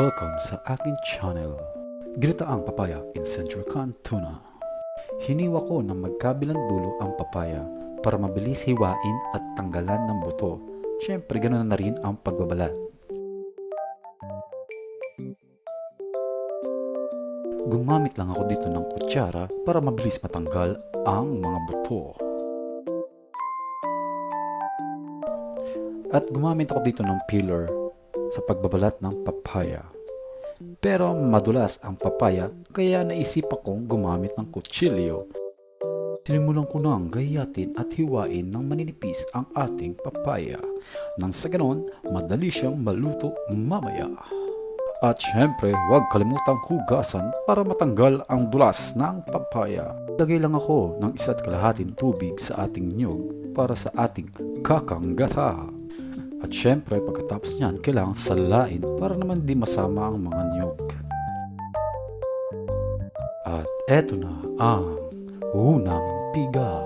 Welcome sa aking channel. Ginataang papaya in century can tuna. Hiniwa ko ng magkabilang dulo ang papaya para mabilis hiwain at tanggalan ng buto. Siyempre ganoon na rin ang pagbabalat. Gumamit lang ako dito ng kutsara para mabilis matanggal ang mga buto. At gumamit ako dito ng peeler sa pagbabalat ng papaya. Pero madulas ang papaya kaya naisip akong gumamit ng kutsilyo. Sinimulan ko nang gayatin at hiwain ng maninipis ang ating papaya. Nang sa ganon, madali siyang maluto mamaya. At syempre, huwag kalimutang hugasan para matanggal ang dulas ng papaya. Lagay lang ako ng 1.5 tubig sa ating niyog para sa ating kakanggata. At syempre, pagkatapos niyan, kailangan salain para naman di masama ang mga niyog. At eto na ang unang piga.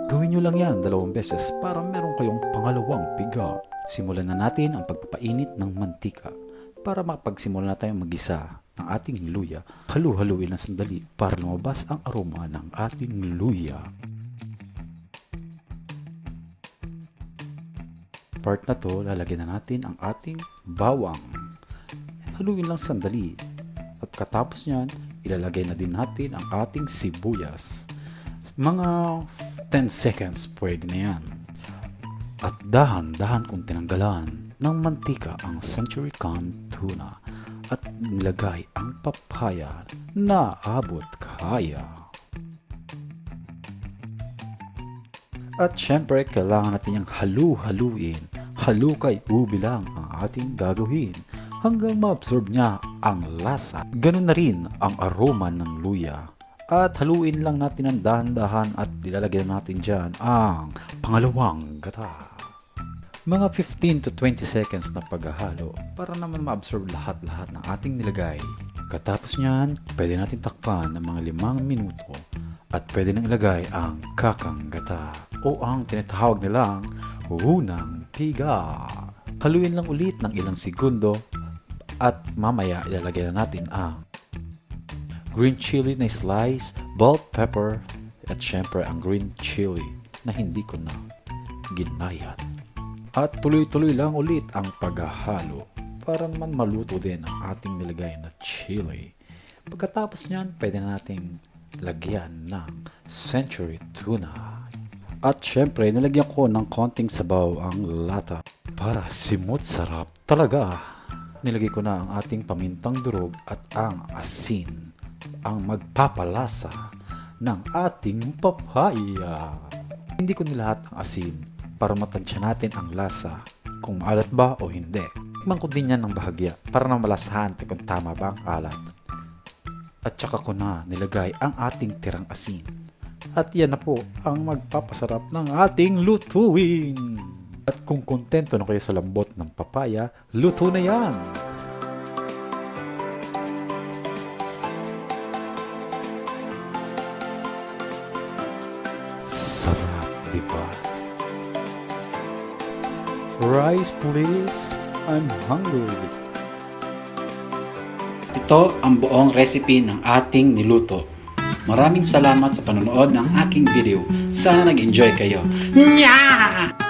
Gawin nyo lang yan 2 beses para meron kayong pangalawang piga. Simulan na natin ang pagpapainit ng mantika. Para makapagsimula na tayong magisa ng ating luya, halu-haluin ng sandali para lumabas ang aroma ng ating luya. Part na to, lalagyan na natin ang ating bawang. Haluin lang sandali. At katapos nyan, ilalagay na din natin ang ating sibuyas. Mga 10 seconds pwede na yan. At dahan-dahan kong tinanggalan ng mantika ang century can tuna at nilagay ang papaya na abot kaya. At syempre, kailangan natin yung halu-haluin. Halukay ubi lang ang ating gagawin hanggang ma-absorb niya ang lasa. Ganun na rin ang aroma ng luya. At haluin lang natin ng dahan-dahan at ilalagay natin dyan ang pangalawang gata. Mga 15 to 20 seconds na paghahalo para naman ma-absorb lahat-lahat ng ating nilagay. Katapos niyan, pwede natin takpan ng mga 5 minuto at pwede nang ilagay ang kakanggata o ang tinatawag nilang unang piga. Haluin lang ulit ng ilang segundo at mamaya ilalagay na natin ang green chili na slice, bell pepper at syempre ang green chili na hindi ko na ginayat. At tuloy-tuloy lang ulit ang paghahalo para naman maluto din ang ating nilagay na chili. Pagkatapos niyan, pwede na nating lagyan ng century tuna. At syempre, nilagyan ko ng konting sabaw ang lata para simut sarap talaga. Nilagay ko na ang ating pamintang durog at ang asin, ang magpapalasa ng ating papaya. Hindi ko nilahat ang asin para matansya natin ang lasa kung maalat ba o hindi. Tikman ko din yan ng bahagya para na malasahan kung tama ba ang alat. At saka ko na nilagay ang ating tirang asin. At yan na po ang magpapasarap ng ating lutuin. At kung kontento na kayo sa lambot ng papaya, luto na yan! Sarap, di ba? Rice please, I'm hungry. Ito ang buong recipe ng ating niluto. Maraming salamat sa panonood ng aking video. Sana nag-enjoy kayo. Nya!